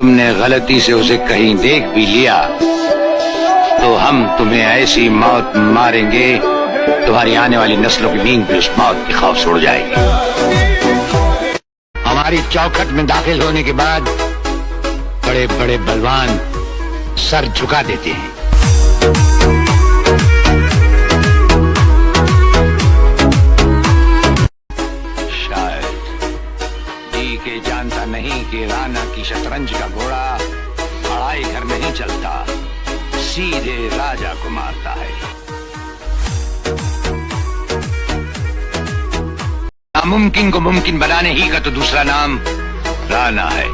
तुमने गलती से उसे कहीं देख भी लिया तो हम तुम्हें ऐसी मौत मारेंगे, तुम्हारी आने वाली नस्लों की नींद भी उस मौत की खौफ से उड़ जाएगी। हमारी चौखट में दाखिल होने के बाद बड़े बड़े बलवान सर झुका देते हैं। शायद डीके जानता नहीं कि राणा की शतरंज का घोड़ा अड़ाई घर नहीं चलता, सीधे राजा को मारता है। नामुमकिन को मुमकिन बनाने ही का तो दूसरा नाम राणा है।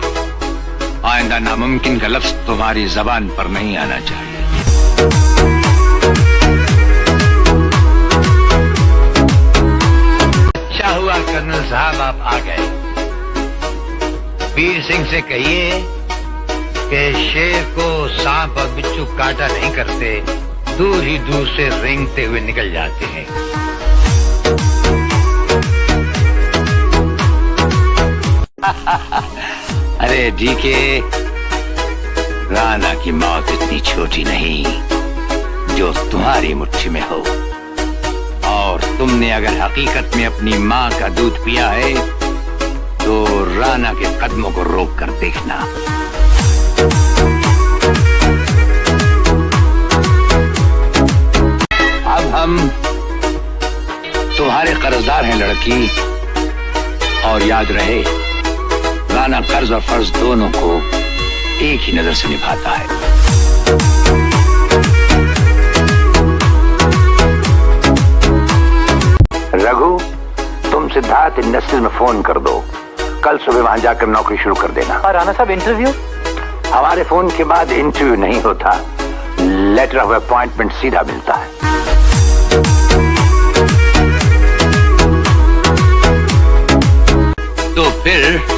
आइंदा नामुमकिन का लफ्ज तुम्हारी जबान पर नहीं आना चाहिए। अच्छा हुआ कर्नल साहब आप आ गए। वीर सिंह से कहिए कि शेर को सांप और बिच्छू काटा नहीं करते, दूर ही दूर से रेंगते हुए निकल जाते हैं। अरे डीके, राणा की मौत इतनी छोटी नहीं जो तुम्हारी मुट्ठी में हो, और तुमने अगर हकीकत में अपनी माँ का दूध पिया है तो राणा के कदमों को रोक कर देखना। अब हम तुम्हारे कर्जदार हैं लड़की, और याद रहे राणा कर्ज और फर्ज दोनों को एक ही नजर से निभाता है। रघु, तुम सिद्धार्थ इंडस्ट्रीज में फोन कर दो, कल सुबह वहां जाकर नौकरी शुरू कर देना। और राणा साहब इंटरव्यू? हमारे फोन के बाद इंटरव्यू नहीं होता, लेटर ऑफ अपॉइंटमेंट सीधा मिलता है। तो फिर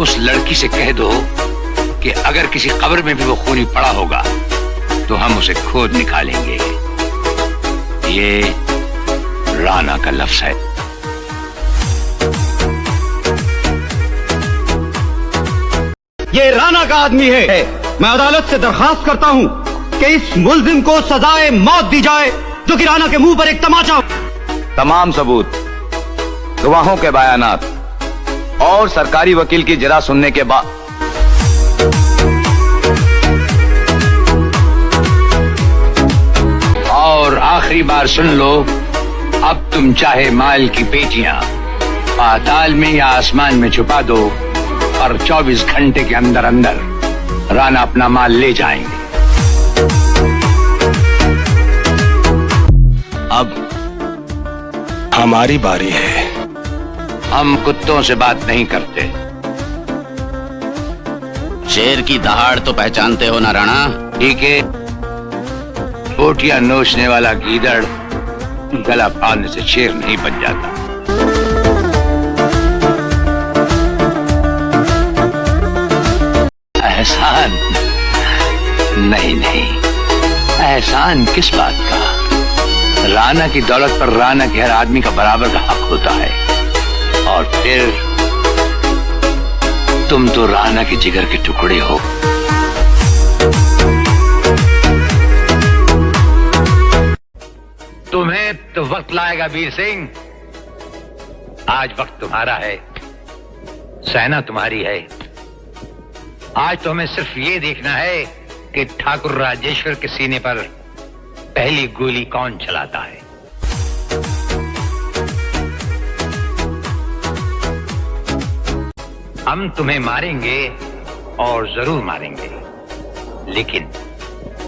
उस लड़की से कह दो कि अगर किसी कब्र में भी वो खूनी पड़ा होगा तो हम उसे खोद निकालेंगे। ये राणा का लफ्ज है। ये राणा का आदमी है। मैं अदालत से दरखास्त करता हूं कि इस मुल्जिम को सजाए मौत दी जाए, जो कि राणा के मुंह पर एक तमाचा हो। तमाम सबूत, गवाहों के बयानात और सरकारी वकील की जरा सुनने के बाद और आखिरी बार सुन लो, अब तुम चाहे माल की पेटियां पाताल में या आसमान में छुपा दो, और 24 घंटे के अंदर अंदर राणा अपना माल ले जाएंगे। अब हमारी बारी है। हम कुत्तों से बात नहीं करते। शेर की दहाड़ तो पहचानते हो ना राणा? ठीक है, बोटियां नोचने वाला गीदड़ गला फाड़ने से शेर नहीं बन जाता। एहसान नहीं, एहसान किस बात का? राणा की दौलत पर राणा के हर आदमी का बराबर का हक होता है, और फिर तुम तो राणा के जिगर के टुकड़े हो। तुम्हें तो वक्त लाएगा वीर सिंह। आज वक्त तुम्हारा है, सेना तुम्हारी है। आज तो हमें सिर्फ ये देखना है कि ठाकुर राजेश्वर के सीने पर पहली गोली कौन चलाता है। हम तुम्हें मारेंगे और जरूर मारेंगे, लेकिन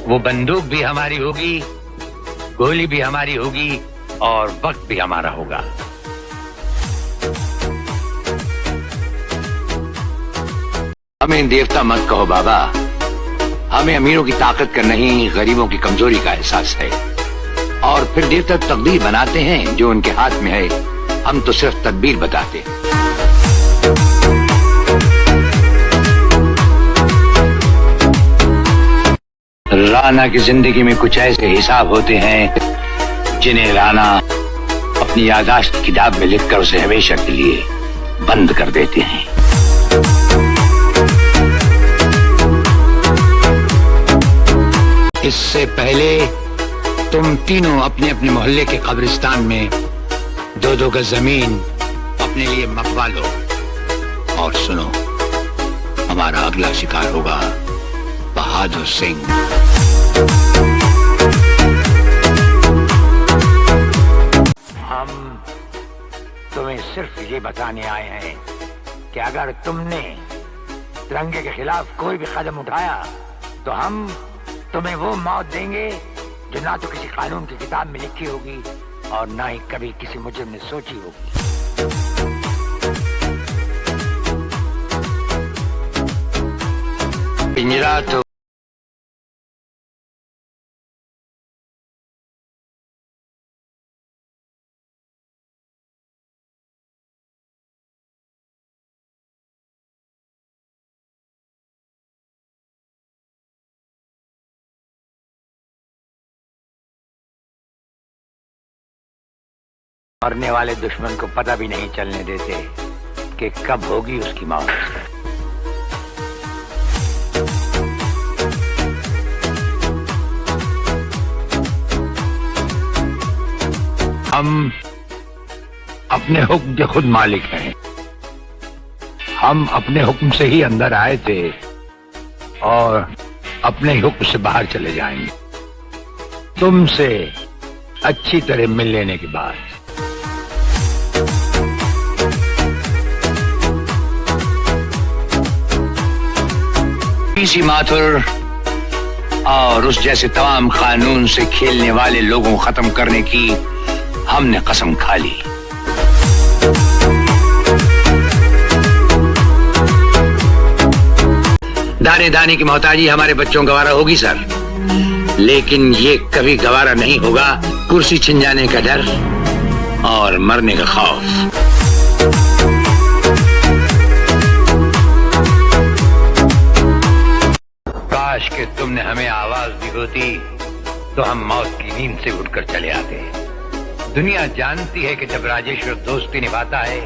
वो बंदूक भी हमारी होगी, गोली भी हमारी होगी, और वक्त भी हमारा होगा। हमें देवता मत कहो बाबा, हमें अमीरों की ताकत का नहीं, गरीबों की कमजोरी का एहसास है। और फिर देवता तकदीर बनाते हैं जो उनके हाथ में है, हम तो सिर्फ तदबीर बताते हैं। राणा की जिंदगी में कुछ ऐसे हिसाब होते हैं जिन्हें राणा अपनी यादाश्त की किताब में लिखकर उसे हमेशा के लिए बंद कर देते हैं। इससे पहले तुम तीनों अपने अपने मोहल्ले के कब्रिस्तान में 2-2 गज जमीन अपने लिए मकवा लो। और सुनो, हमारा अगला शिकार होगा बहादुर सिंह। हम तुम्हें सिर्फ ये बताने आए हैं कि अगर तुमने तिरंगे के खिलाफ कोई भी कदम उठाया तो हम तुम्हें वो मौत देंगे जो ना तो किसी कानून की किताब में लिखी होगी और ना ही कभी किसी मुजरिम ने सोची होगी। पिंजरा तो मरने वाले दुश्मन को पता भी नहीं चलने देते कि कब होगी उसकी मौत। हम अपने हुक्म के खुद मालिक हैं। हम अपने हुक्म से ही अंदर आए थे और अपने हुक्म से बाहर चले जाएंगे, तुमसे अच्छी तरह मिल लेने के बाद। पीसी माथुर और उस जैसे तमाम कानून से खेलने वाले लोगों को खत्म करने की हमने कसम खा ली। दाने दाने की मोहताजी हमारे बच्चों गवारा होगी सर, लेकिन ये कभी गवारा नहीं होगा कुर्सी छिन जाने का डर और मरने का खौफ। काश कि तुमने हमें आवाज दी होती तो हम मौत की नींद से उठकर चले आते। दुनिया जानती है कि जब राजेश्वर दोस्ती निभाता है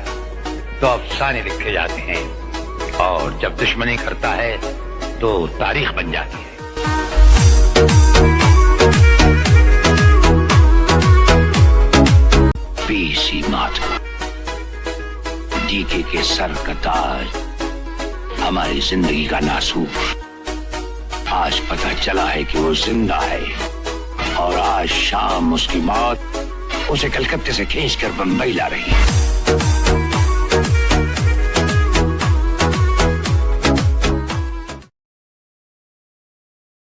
तो अफसाने लिखे जाते हैं और जब दुश्मनी करता है तो तारीख बन जाती है। पीसी माथुर, डीके के सर का ताज, हमारी जिंदगी का नासूर। आज पता चला है कि वो जिंदा है और आज शाम उसकी मौत उसे कलकत्ते से खींचकर बंबई ला रही है।